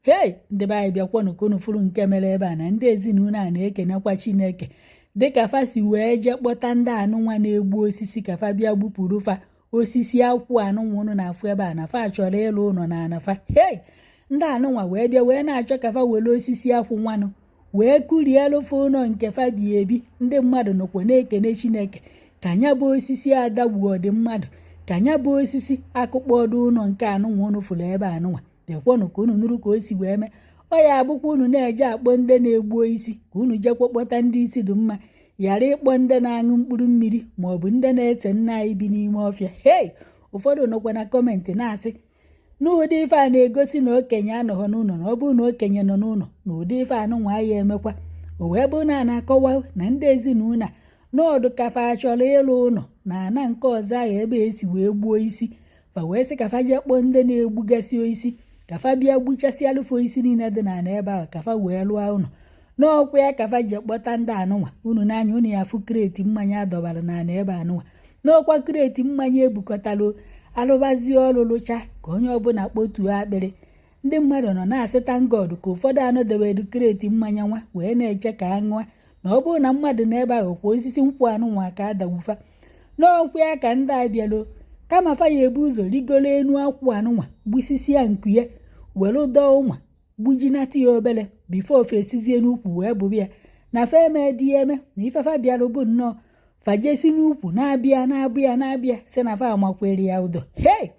Hei, ndị be anyị bịakwanụ ka unu furu nke mere ebe a na ndị ezinụlọ a na-ekenekwa Chineke dịka fa si wee jee kpọta ndị anụnwa na-egbu osisi ka fa bịa gbupụrụ fa osisi akwụ anụnwa unu na-afụ ebe a na fa chọrọ ịlụ ụlọ na anafa. Hei, ndị anụnwa wee bịa wee na-achọ ka fa were osisi akwụ nwanụ wee kurielụfa ụlọ nke fa bi ebi. Ndị mmadụ nọkwa na-ekene Chineke ka nya bụ osisi adagbuo ọdị mmadụ, ka nya bụ osisi akụkpọ ọdụ ụlọ nke anụnwa unu fụrụ ebe anụnwa. Dekwanụ ka unu nụrụ ka o si wee mee. Ọ ya abụkwa unu na-eje akpọ ndị na-egbuo isi ka unu jekwa kpọta ndị isi dị mma, ghara ịkpọ ndị na-aṅụ mkpụrụ mmiri maọbụ ndị na-ete nna anyị bi n'ime ọfịa. Hei, ụfọdụ nọkwa na kọmentị na-asị n'ụdị ife a na-egosi na okenye anọghọ n'ụlọ, na ọ bụrụ na okenye nọ n'ụlọ na ụdị ife anụnwa ya emekwa. O wee bụ na a na-akọwa na ndị ezinụlọ n'ọdụ kafa achọrọ ịlụ ụlọ na ana nke ọzọ ahụ ebe esi wee gbuo isi. Fa wee sị kafa jee kpọọ ndị na-egbugasị isi kafa bịa gbuchasị alụfo isi niile dị n'ala ebe ahụ kafa wee lụọ ụlọ. N'ọkwa ya kafa ji kpọta ndị anụnwa. Unu n'anya unu ya afụ kreti mmanya adọbara n'ala ebe anụnwa. N'ọkwa kreti mmanya ebukọtalụ alụbazi ọrụ lụcha ka onye ọbụla kpotuo akpịrị. Ndị mmadụ nọ na-asị tangod ka ụfọdụ anụ debedu kreti mmanya nwa wee na-eche ka a ṅụa na ọ bụrụ na mmadụ n'ebe ahụ kwa osisi nkwụ anụnwa ka adagbufa. N'ọkwa ya ka ndị a bịalụ kama fa ya ebu ụzọ rigolo enu akwụ anụnwa gbusisi ya nku ya were dọọ ụma gbujinata ya obele bifo ofe esizie n'ukwu wee bụrụ ya na fa eme dị eme na ifefa bịara bụ nnọọ fajesi n'ukwu na-abịa si na fa amakwere ya ụdọ. Hei,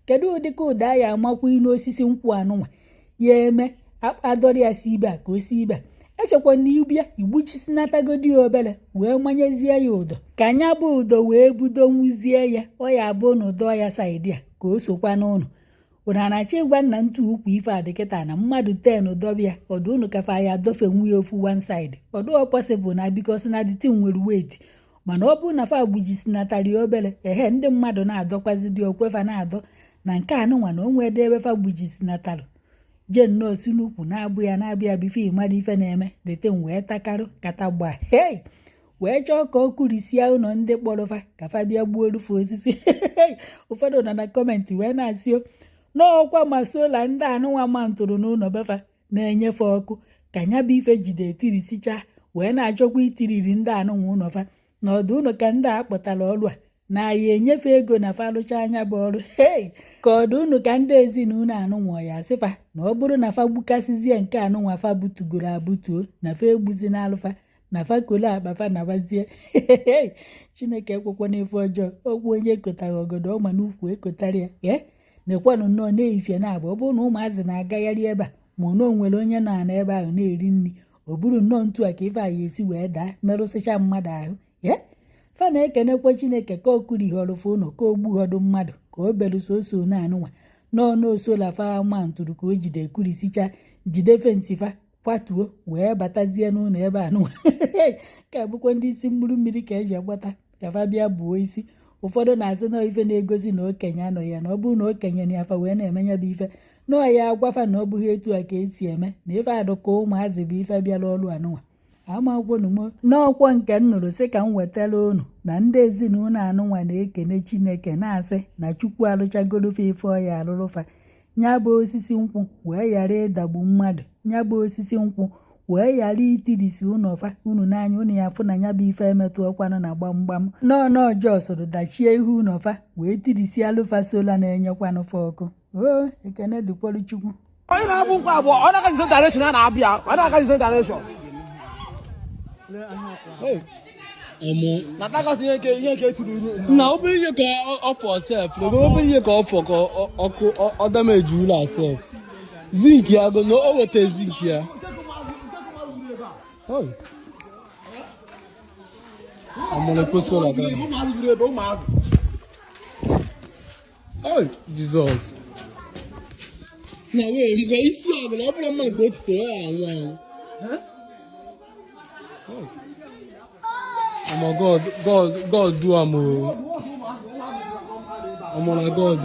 kedu ụdịka ụda ya amakwa n'osisi nkwụ anụnwa ya eme adọrọ ya si ibe a ka o si ibe a. Echekwa na ibia igbuchisinatagodi ya obele wee manyezie ya ụdọ ka anya bụ ụdọ wee budo nwuzie ya. Ọ ya abụ na ụdọ ya saịdị a ka o sokwa n'ụlọ. Unu anachi gwa nna ntu ukwu ife adịkịta na mmadụ 10 dọbịa ọdụ unu kafa ya dofe nwe ya ofu one side. Ọdụ ọpọsịbụl na bikos na dịtin nwere weti, mana ọ bụ na fa gbujisinatara ya obele ehe ndị mmadụ na-adọkwazi dị okwefa na-adọ na nke anụnwa na onwe ede ebe fa gbujisinatarụ je nnọọ si n'ukwu na-abịa bifo ịmara ife na-eme dete wee takarụ kata gbaa. Hei, wee chọọ ka o kurisie ụlọ ndị kpọrọfa ka fa bịa gbuo rufe osisi. Ụfọdụ nọ na kọmentị wee na-asị n'ọkwa ma sola ndị anụnwa mantụrụ n'ụlọ befa na-enyefe ọkụ ka nya bụ ife jide etirisichaa wee na-achọkwa itiriri ndị anụnwa ụlọfa na ọdụ ụlọ ka ndị a kpọtara ọrụ a na ya enyefe ego na fa lụcha anya bụ ọrụ. Hei, ka ọdụ unu ka ndị ezinụlọ anụnwa ya sịfa na ọ bụrụ na fa gbukasịzie nke anụnwa fa butugoro abutuo na fa egbuzi na alụfa na fa kolo akpa fa na bazie. Chineke ekwekwa n'efe ọjọọ. Ọgwụ onye ekotaghị ọgọdọ ọma n'ukwu ekotara ya. Nekwanụ nnọọ na-eyifie na-abụ ọ bụrụ na ụmụazị na-agagharị ebe a ma na o nwere onye nọ n'ebe ahụ na-eri nri o buru nnọọ ntu a ka ife anyị esi wee daa merụsịcha mmadụ ahụ. Fa na-ekenekwa Chineke ka o kurighọrụfe ụlọ ka o gbughọdụ mmadụ ka o beluso oso na anụnwa n'ọnụosola fa mantụrụ ka o jide kurisicha jide fensifa kwatuo wee batazie n'ụlọ ebe anụnwa. Ka bụkwa ndị isi mkpụrụ mmiri ka eji agbata ka fa bịa buo isi. Ụfọdụ na-asị na ife na-egosi na okenye anọghị ya na ọ bụrụ na okenye na afa wee na-emenye bụ ife nọọ ya agwafa na ọ bụghị etu a ka esi eme na ife adụka ụmụazị bụ ife bịara ọrụ anụnwa. Amagwonumo n'ọkwa nke m nụrụ sị ka m wetara unu na ndị ezinụlọ anụnwa na-ekene Chineke na-asị na Chukwu alụchagorofe ife ọya alụrụfa. Nya bụ osisi nkwụ wee ghara ịdagbu mmadụ, nya bụ osisi nkwụ wee ghara itirisi ụnọfa unu n'anya unu ya fụ na nya bụ ife emetụ ọkwanụ na gbamgbam n'ọnọjọọ soro dachie ihu ụnọfa wee tirisi alụfa sola na-enyekwanụ fa ọkụ. O ekene dịkwara Chukwu. Onye na-abụ nkwa abụọ ọ na-agaghịzo direction a na-abịa ọ na-agaghịzo direction. Ihe nke tụrụ na obere ihe ka ọfọ sef obere ihe ka ọfọ ka ọkụ ọdameji ụlọ sef zinc ya go na o weta zinc ya. Amụrụ ekwesị ụlọ gara Jizọs na wee mgbe isi ọbụla ọ bụrụ mma nke otuto ya anwụ anwụ. God do am. Oh my God.